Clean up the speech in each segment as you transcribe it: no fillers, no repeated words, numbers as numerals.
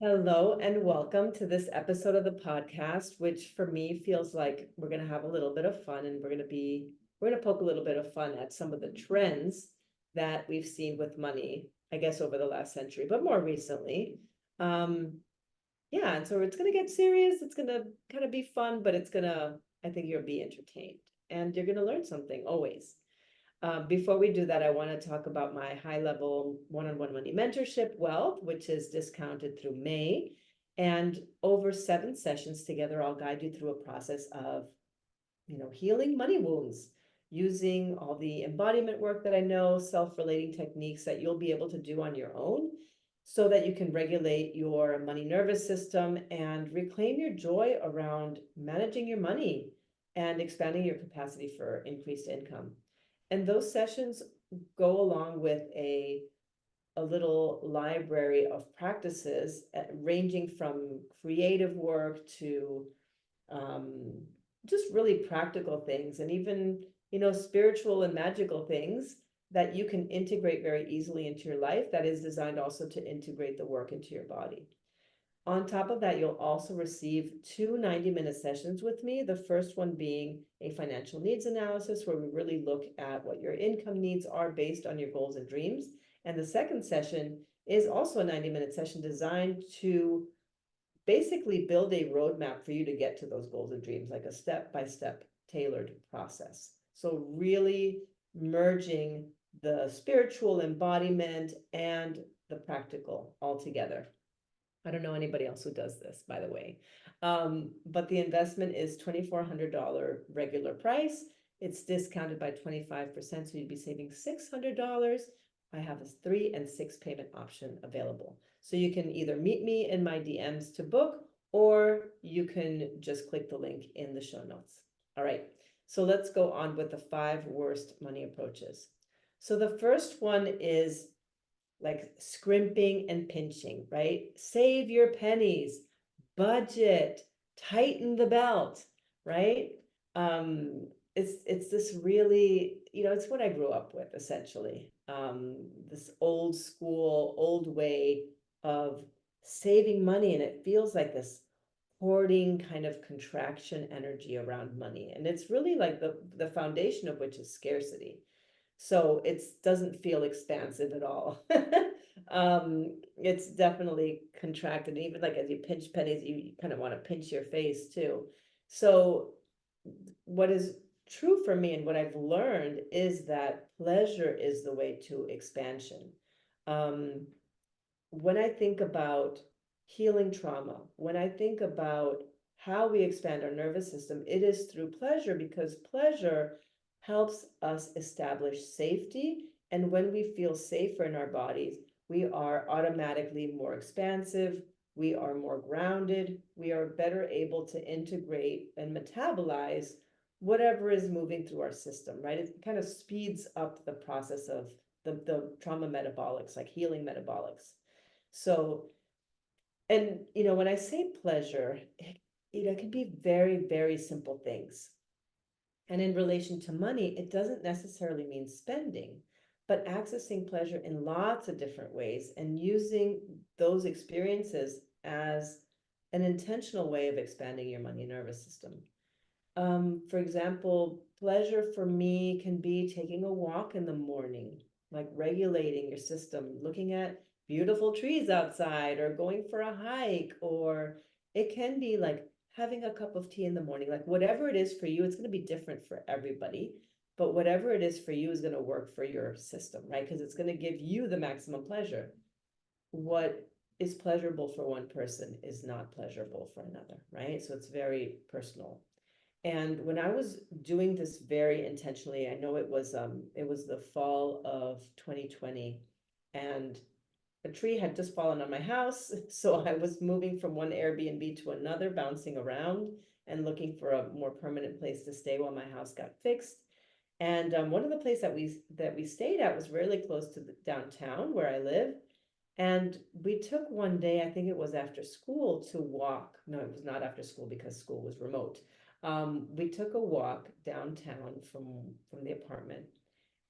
Hello and welcome to this episode of the podcast, which for me feels like we're going to have a little bit of fun and we're going to poke a little bit of fun at some of the trends that we've seen with money, I guess over the last century, but more recently. Um, yeah, and so it's going to get serious. It's going to kind of be fun, but I think you'll be entertained and you're going to learn something always. Before we do that, I want to talk about my high level one-on-one money mentorship, Wealth, which is discounted through May. And over 7 sessions together, I'll guide you through a process of, healing money wounds using all the embodiment work that I know, self-relating techniques that you'll be able to do on your own so that you can regulate your money nervous system and reclaim your joy around managing your money and expanding your capacity for increased income. And those sessions go along with a little library of practices ranging from creative work to um, just really practical things and even, spiritual and magical things that you can integrate very easily into your life that is designed also to integrate the work into your body. On top of that, you'll also receive two 90-minute sessions with me. The first one being a financial needs analysis, where we really look at what your income needs are based on your goals and dreams. And the second session is also a 90-minute session designed to basically build a roadmap for you to get to those goals and dreams, like a step-by-step tailored process. So really merging the spiritual embodiment and the practical all together. I don't know anybody else who does this, by the way. But the investment is $2,400 regular price. It's discounted by 25%, so you'd be saving $600. I have a 3 and 6 payment option available. So you can either meet me in my DMs to book, or you can just click the link in the show notes. All right, so let's go on with the 5 worst money approaches. So the first one is like scrimping and pinching, right? Save your pennies, budget, tighten the belt, right? It's this really, it's what I grew up with essentially. This old school, old way of saving money, and it feels like this hoarding kind of contraction energy around money. And it's really like the foundation of which is scarcity. So it doesn't feel expansive at all. It's definitely contracted. Even like as you pinch pennies, you kind of want to pinch your face too. So what is true for me and what I've learned is that pleasure is the way to expansion. Um, when I think about healing trauma, when I think about how we expand our nervous system, it is through pleasure, because pleasure helps us establish safety. And when we feel safer in our bodies, we are automatically more expansive, we are more grounded, we are better able to integrate and metabolize whatever is moving through our system, right? It kind of speeds up the process of the trauma metabolics, like healing metabolics. So, and when I say pleasure, it can be very, very simple things. And in relation to money, it doesn't necessarily mean spending, but accessing pleasure in lots of different ways and using those experiences as an intentional way of expanding your money nervous system. For example, pleasure for me can be taking a walk in the morning, like regulating your system, looking at beautiful trees outside, or going for a hike, or it can be like having a cup of tea in the morning. Like whatever it is for you, it's going to be different for everybody, but whatever it is for you is going to work for your system, right? Because it's going to give you the maximum pleasure. What is pleasurable for one person is not pleasurable for another, right? So it's very personal. And when I was doing this very intentionally, I know it was the fall of 2020, and a tree had just fallen on my house. So I was moving from one Airbnb to another, bouncing around and looking for a more permanent place to stay while my house got fixed. And one of the places that we stayed at was really close to the downtown where I live. And we took one day, I think it was after school, to walk. No, it was not after school because school was remote. We took a walk downtown from the apartment,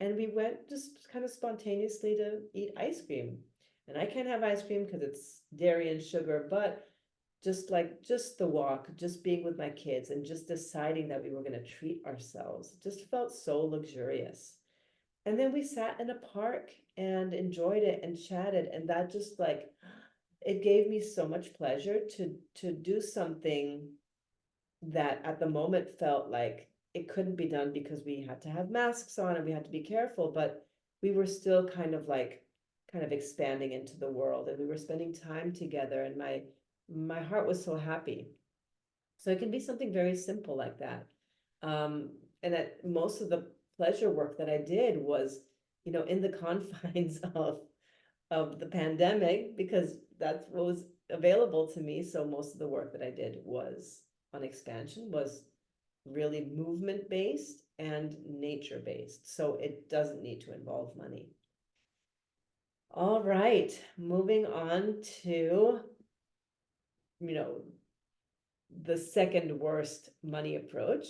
and we went just kind of spontaneously to eat ice cream. And I can't have ice cream because it's dairy and sugar, but just the walk, just being with my kids and just deciding that we were going to treat ourselves just felt so luxurious. And then we sat in a park and enjoyed it and chatted, and that just like it gave me so much pleasure to do something that at the moment felt like it couldn't be done because we had to have masks on and we had to be careful, but we were still kind of expanding into the world, and we were spending time together, and my heart was so happy. So it can be something very simple like that. Um, and that most of the pleasure work that I did was, in the confines of the pandemic, because that's what was available to me. So most of the work that I did was on expansion, was really movement based and nature based. So it doesn't need to involve money. All right, moving on to, you know, the second worst money approach,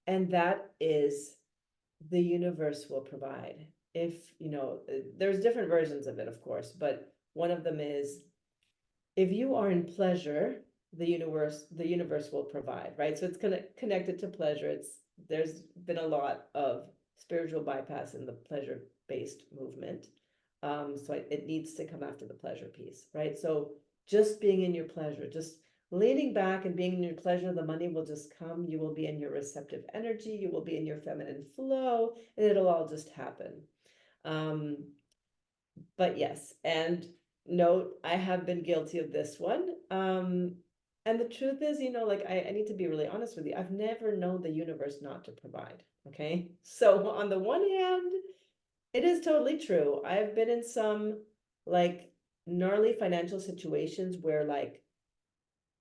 and that is the universe will provide. If, there's different versions of it, of course, but one of them is, if you are in pleasure, the universe will provide, right? So it's connected to pleasure. There's been a lot of spiritual bypass in the pleasure-based movement. So it needs to come after the pleasure piece, right? So just being in your pleasure, just leaning back and being in your pleasure, the money will just come. You will be in your receptive energy, you will be in your feminine flow, and it'll all just happen. Um, but yes, and note, I have been guilty of this one. And the truth is, like I need to be really honest with you. I've never known the universe not to provide. Okay. So on the one hand, it is totally true. I've been in some like gnarly financial situations where like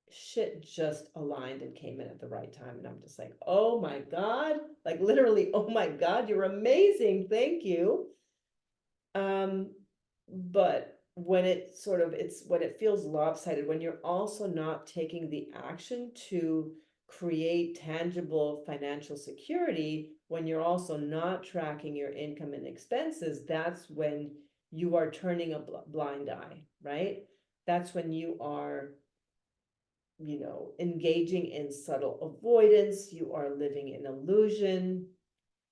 shit just aligned and came in at the right time. And I'm just like, oh my God, like literally, oh my God, you're amazing. Thank you. Um, but when when it feels lopsided, when you're also not taking the action to create tangible financial security, when you're also not tracking your income and expenses, that's when you are turning a blind eye, right? That's when you are, engaging in subtle avoidance, you are living in illusion.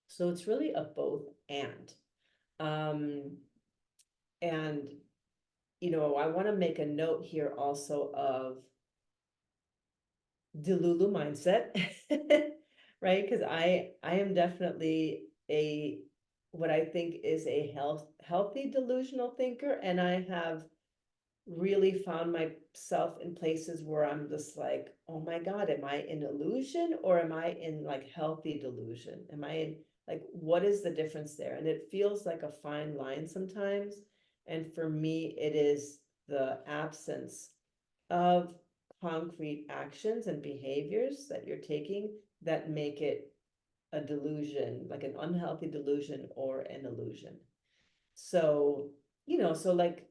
So it's really a both and. Um, and I want to make a note here also of Delulu mindset, right? Because I am definitely a what I think is a healthy delusional thinker, and I have really found myself in places where I'm just like, oh my God, am I in illusion or am I in like healthy delusion? Am I in like, what is the difference there? And it feels like a fine line sometimes. And for me, it is the absence of concrete actions and behaviors that you're taking that make it a delusion, like an unhealthy delusion or an illusion. So, so like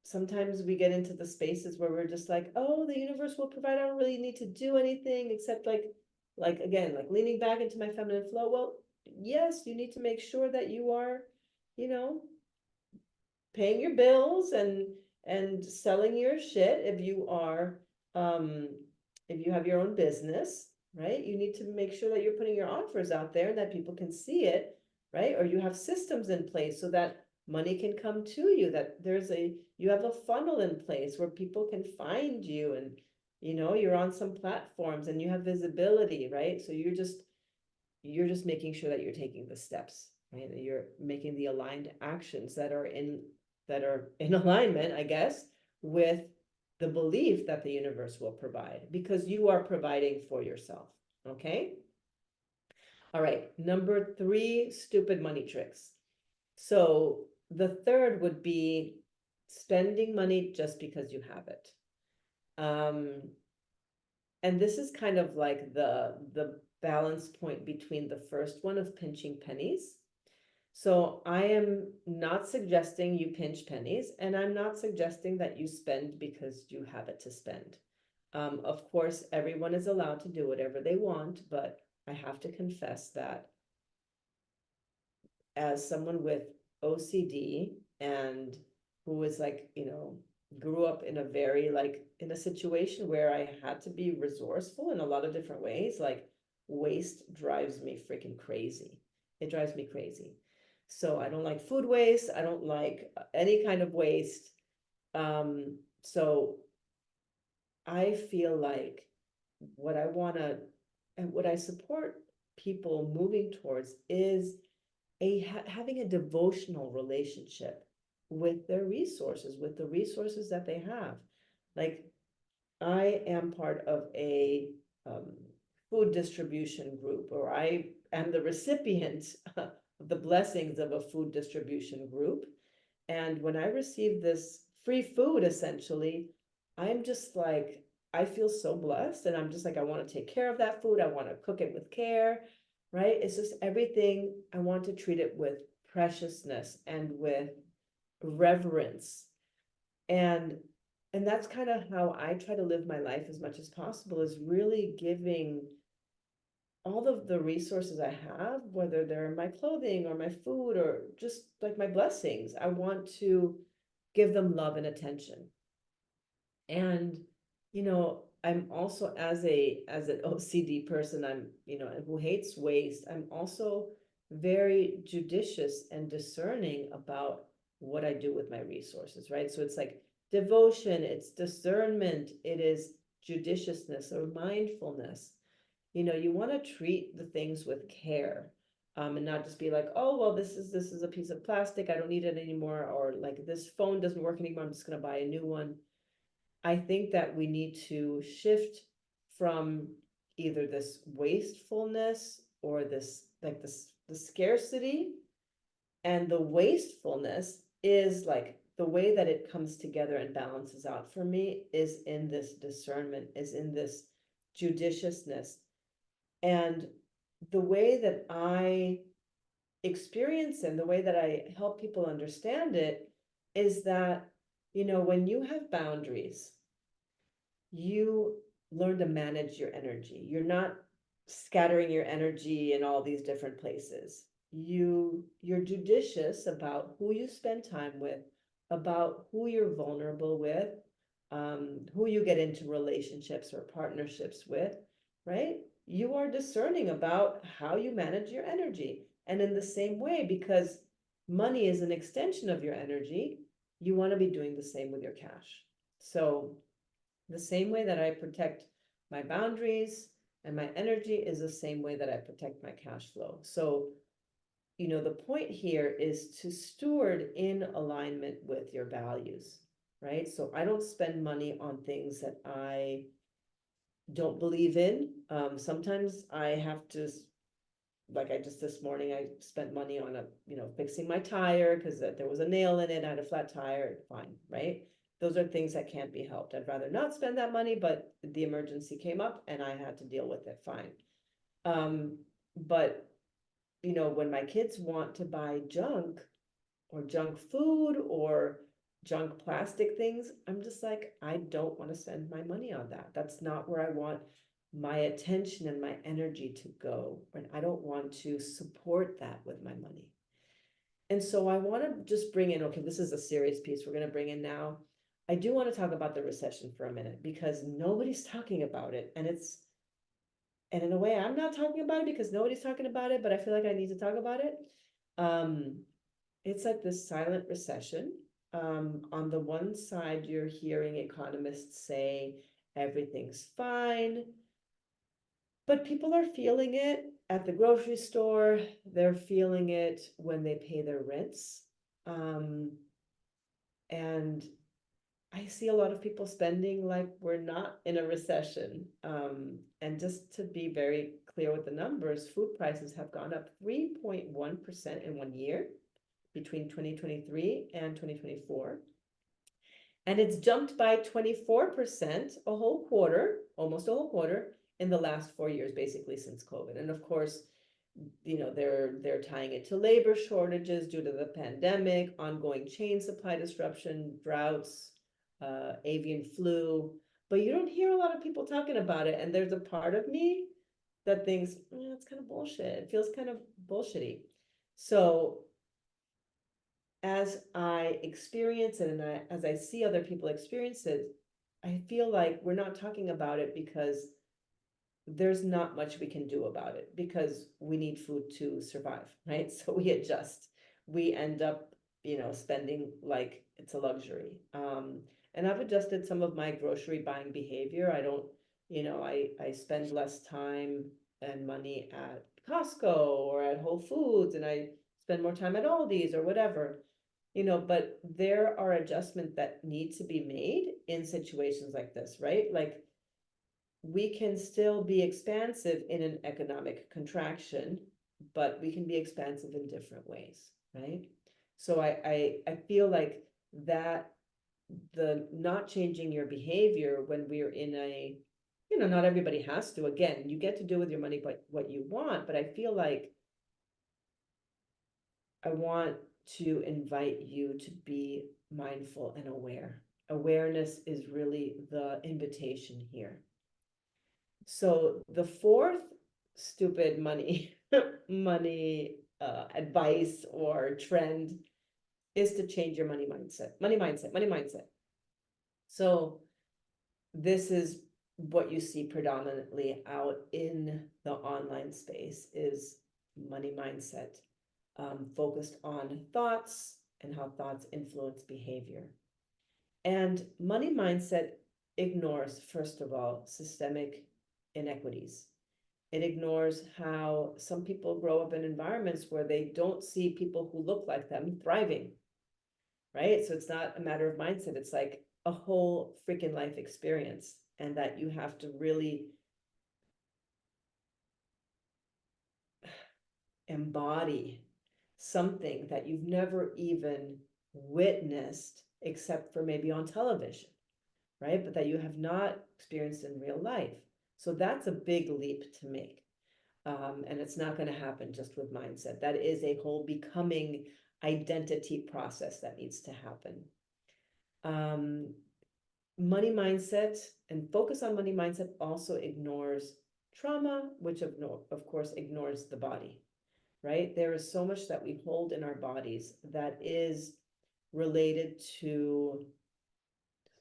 sometimes we get into the spaces where we're just like, oh, the universe will provide. I don't really need to do anything except like again, like leaning back into my feminine flow. Well, yes, you need to make sure that you are, you know, paying your bills and selling your shit. If you are, um, if you have your own business, right, you need to make sure that you're putting your offers out there and that people can see it, right? Or you have systems in place so that money can come to you, that you have a funnel in place where people can find you, and you're on some platforms and you have visibility, right? So you're just making sure that you're taking the steps, right? That you're making the aligned actions that are in alignment, I guess, with the belief that the universe will provide, because you are providing for yourself. Okay. All right. Number 3, stupid money tricks. So the third would be spending money just because you have it. And this is kind of like the balance point between the first one of pinching pennies. So I am not suggesting you pinch pennies, and I'm not suggesting that you spend because you have it to spend. Of course, everyone is allowed to do whatever they want, but I have to confess that as someone with OCD and who was like, grew up in a very like in a situation where I had to be resourceful in a lot of different ways. Like waste drives me freaking crazy. It drives me crazy. So I don't like food waste. I don't like any kind of waste. So I feel like what I want to and what I support people moving towards is having a devotional relationship with their resources, with the resources that they have. Like I am part of a um, food distribution group, or I am the recipient of the blessings of a food distribution group. And when I receive this free food, essentially, I'm just like, I feel so blessed. And I'm just like, I want to take care of that food. I want to cook it with care, right? It's just everything. I want to treat it with preciousness and with reverence. And and that's kind of how I try to live my life as much as possible, is really giving all of the resources I have, whether they're my clothing or my food or just like my blessings, I want to give them love and attention. And, I'm also as an OCD person, I'm, who hates waste, I'm also very judicious and discerning about what I do with my resources, right? So it's like devotion, it's discernment, it is judiciousness or mindfulness. You want to treat the things with care, and not just be like, oh, well, this is a piece of plastic, I don't need it anymore, or like this phone doesn't work anymore, I'm just going to buy a new one. I think that we need to shift from either this wastefulness or this like this the scarcity, and the wastefulness is like the way that it comes together and balances out for me is in this discernment, is in this judiciousness. And the way that I experience and the way that I help people understand it is that, when you have boundaries, you learn to manage your energy. You're not scattering your energy in all these different places. You're judicious about who you spend time with, about who you're vulnerable with, who you get into relationships or partnerships with, right? You are discerning about how you manage your energy. And in the same way, because money is an extension of your energy, you want to be doing the same with your cash. So the same way that I protect my boundaries and my energy is the same way that I protect my cash flow. So, the point here is to steward in alignment with your values, right? So I don't spend money on things that I don't believe in. Sometimes I have to, like I just this morning, I spent money on fixing my tire because there was a nail in it. I had a flat tire. Fine, right? Those are things that can't be helped. I'd rather not spend that money, but the emergency came up and I had to deal with it. Fine. But when my kids want to buy junk or junk food or junk plastic things, I'm just like, I don't want to spend my money on that. That's not where I want my attention and my energy to go. And I don't want to support that with my money. And so I want to just bring in, okay, this is a serious piece we're going to bring in now. I do want to talk about the recession for a minute because nobody's talking about it. And in a way, I'm not talking about it because nobody's talking about it, but I feel like I need to talk about it. Um, it's like this silent recession. On the one side, you're hearing economists say everything's fine, but people are feeling it at the grocery store. They're feeling it when they pay their rents. And I see a lot of people spending like we're not in a recession. And just to be very clear with the numbers, food prices have gone up 3.1% in 1 year between 2023 and 2024. And it's jumped by 24% a whole quarter, almost a whole quarter, in the last 4 years, basically since COVID. And of course, they're tying it to labor shortages due to the pandemic, ongoing chain supply disruption, droughts, avian flu. But you don't hear a lot of people talking about it. And there's a part of me that thinks, it's kind of bullshit. It feels kind of bullshitty. So as I experience it and as I see other people experience it, I feel like we're not talking about it because there's not much we can do about it because we need food to survive, right? So we adjust. We end up, spending like it's a luxury. And I've adjusted some of my grocery buying behavior. I don't, I spend less time and money at Costco or at Whole Foods, and I spend more time at Aldi's or whatever. But there are adjustments that need to be made in situations like this, right? Like we can still be expansive in an economic contraction, but we can be expansive in different ways, right? So I feel like that the not changing your behavior when we're in a, not everybody has to, again, you get to do with your money but what you want, but I feel like I want to invite you to be mindful and aware. Awareness is really the invitation here. So the fourth stupid money money advice or trend is to change your money mindset. So this is what you see predominantly out in the online space is money mindset, focused on thoughts and how thoughts influence behavior. And money mindset ignores, first of all, systemic inequities. It ignores how some people grow up in environments where they don't see people who look like them thriving, right? So it's not a matter of mindset. It's like a whole freaking life experience, and that you have to really embody something that you've never even witnessed except for maybe on television, right? But that you have not experienced in real life. So that's a big leap to make. And it's not going to happen just with mindset. That is a whole becoming identity process that needs to happen. Money mindset and focus on money mindset also ignores trauma, which of course ignores the body, right? There is so much that we hold in our bodies that is related to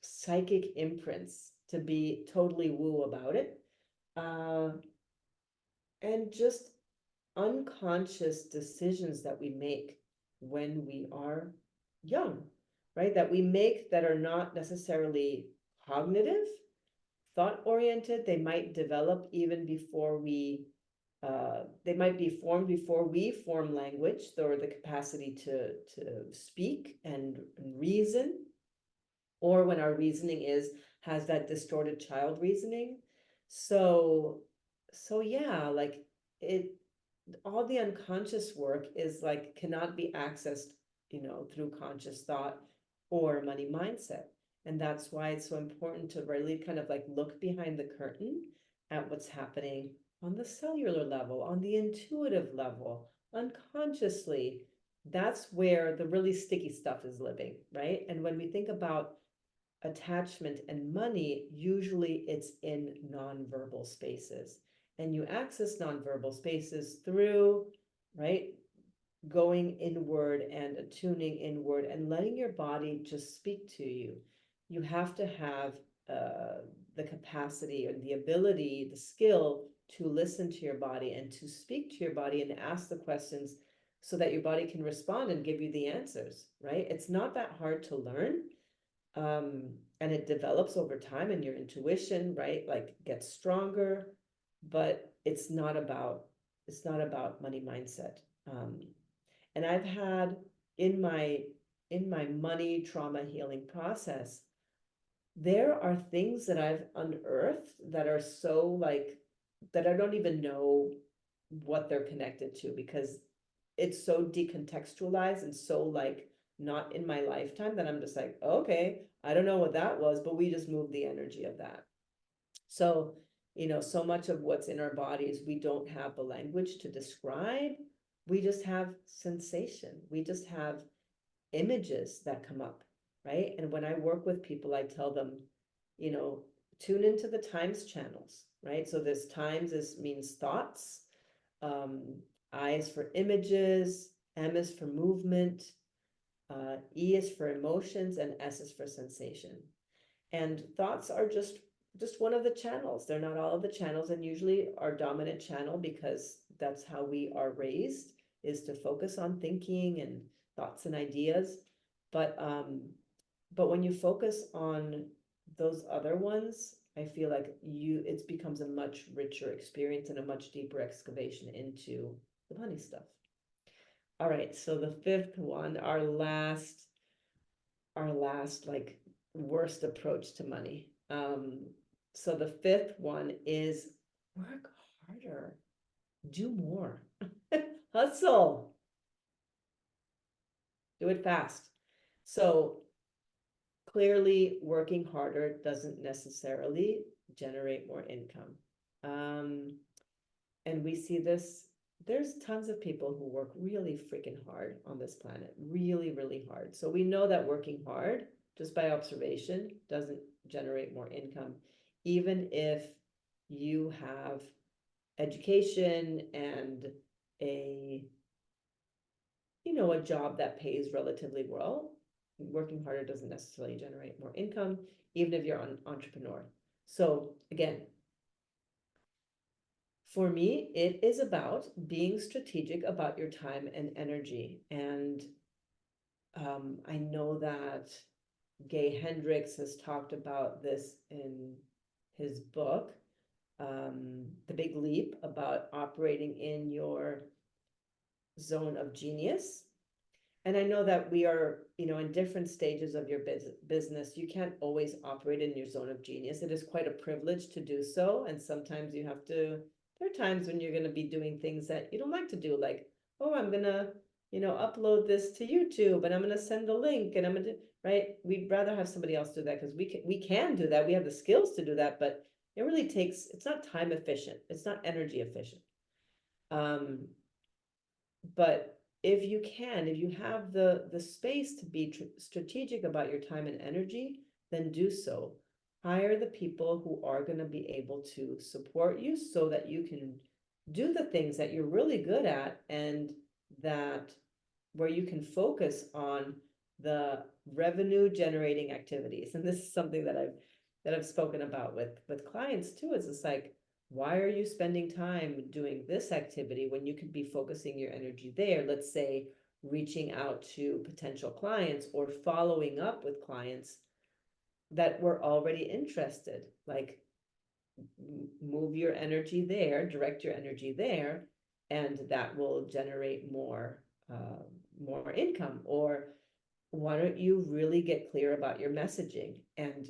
psychic imprints, to be totally woo about it. And just unconscious decisions that we make when we are young, right? That we make that are not necessarily cognitive, thought oriented. They might develop even before they might be formed before we form language or the capacity to speak and reason, or when our reasoning has that distorted child reasoning. So yeah, like it, all the unconscious work is like cannot be accessed, through conscious thought or money mindset. And that's why it's so important to really kind of like look behind the curtain at what's happening on the cellular level, on the intuitive level, unconsciously. That's where the really sticky stuff is living, right? And when we think about attachment and money, usually it's in nonverbal spaces. And you access nonverbal spaces through, right, going inward and attuning inward and letting your body just speak to you. You have to have the capacity or the ability, the skill to listen to your body and to speak to your body and ask the questions so that your body can respond and give you the answers, right? It's not that hard to learn. And it develops over time, and your intuition, right, like gets stronger, but it's not about money mindset. And I've had in my money trauma healing process, there are things that I've unearthed that are so like that I don't even know what they're connected to, because it's so decontextualized and so like not in my lifetime that I'm just like, okay, I don't know what that was, but we just moved the energy of that. So, so much of what's in our bodies, we don't have the language to describe. We just have sensation. We just have images that come up, right? And when I work with people, I tell them, you know, tune into the times channels, right? So this times means thoughts, um, I is for images, M is for movement, E is for emotions, and S is for sensation. And thoughts are just one of the channels. They're not all of the channels, and usually our dominant channel, because that's how we are raised, is to focus on thinking and thoughts and ideas. But when you focus on those other ones, I feel like it becomes a much richer experience and a much deeper excavation into the money stuff. All right, so the fifth one, our last like worst approach to money. So the fifth one is work harder, do more, hustle, do it fast. So clearly, working harder doesn't necessarily generate more income. And we see this, there's tons of people who work really freaking hard on this planet, really, really hard. So we know that working hard, just by observation, doesn't generate more income, even if you have education and a a job that pays relatively well. Working harder doesn't necessarily generate more income, even if you're an entrepreneur. So again, for me, it is about being strategic about your time and energy. And I know that Gay Hendricks has talked about this in his book, The Big Leap, about operating in your zone of genius. And I know that we are, in different stages of your business. You can't always operate in your zone of genius. It is quite a privilege to do so. And sometimes there are times when you're going to be doing things that you don't like to do, like, oh, I'm going to, upload this to YouTube and I'm going to send a link and I'm going to, right? We'd rather have somebody else do that because we can do that. We have the skills to do that, but it's not time efficient. It's not energy efficient. Um, but if you have the space to be strategic about your time and energy, then do so. Hire the people who are going to be able to support you so that you can do the things that you're really good at, and that where you can focus on the revenue generating activities. And this is something that I've spoken about with clients too. It's like, why are you spending time doing this activity when you could be focusing your energy there? Let's say reaching out to potential clients or following up with clients that were already interested. Like, move your energy there, direct your energy there, and that will generate more income. Or why don't you really get clear about your messaging and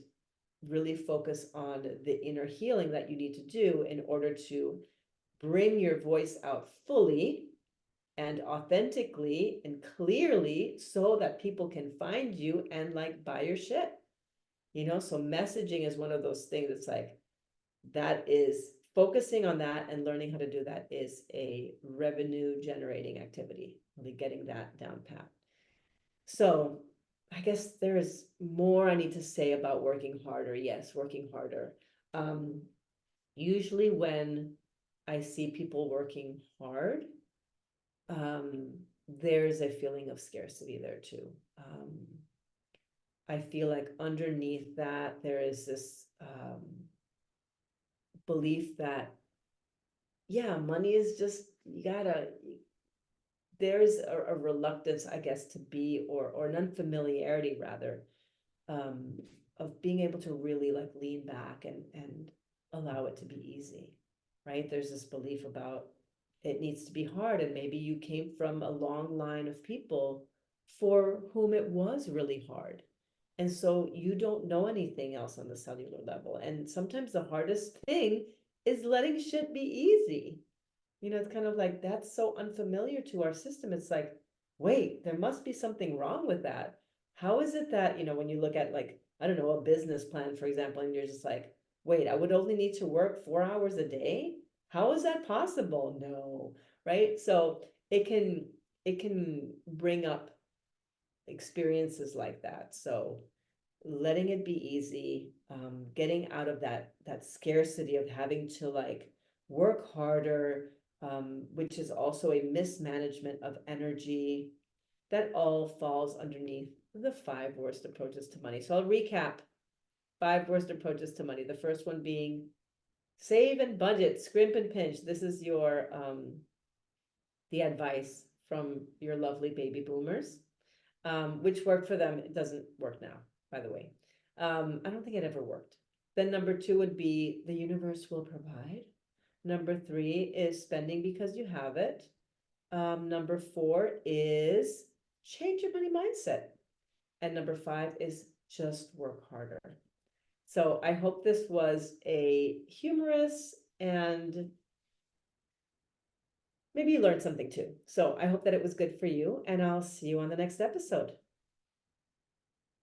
really focus on the inner healing that you need to do in order to bring your voice out fully and authentically and clearly, so that people can find you and like buy your shit. So messaging is one of those things that's like, that is focusing on that, and learning how to do that is a revenue generating activity, really getting that down pat. So I guess there is more I need to say about working harder. Yes, working harder. Usually when I see people working hard, there's a feeling of scarcity there too. I feel like underneath that, there is this belief that, yeah, money is just, there's a reluctance, I guess, to be, or an unfamiliarity rather, um, of being able to really like lean back and allow it to be easy, right? There's this belief about it needs to be hard, and maybe you came from a long line of people for whom it was really hard. And so you don't know anything else on the cellular level. And sometimes the hardest thing is letting shit be easy. It's kind of like, that's so unfamiliar to our system. It's like, wait, there must be something wrong with that. How is it that, when you look at, like, I don't know, a business plan, for example, and you're just like, wait, I would only need to work 4 hours a day? How is that possible? No, right? So it can bring up experiences like that. So letting it be easy, getting out of that scarcity of having to like work harder, which is also a mismanagement of energy. that all falls underneath the 5 worst approaches to money. So I'll recap 5 worst approaches to money. The first one being save and budget, scrimp and pinch. This is your the advice from your lovely baby boomers, which worked for them. It doesn't work now, by the way. I don't think it ever worked. Then number 2 would be the universe will provide. Number 3 is spending because you have it. Number 4 is change your money mindset. And number 5 is just work harder. So I hope this was a humorous and maybe you learned something too. So I hope that it was good for you, and I'll see you on the next episode.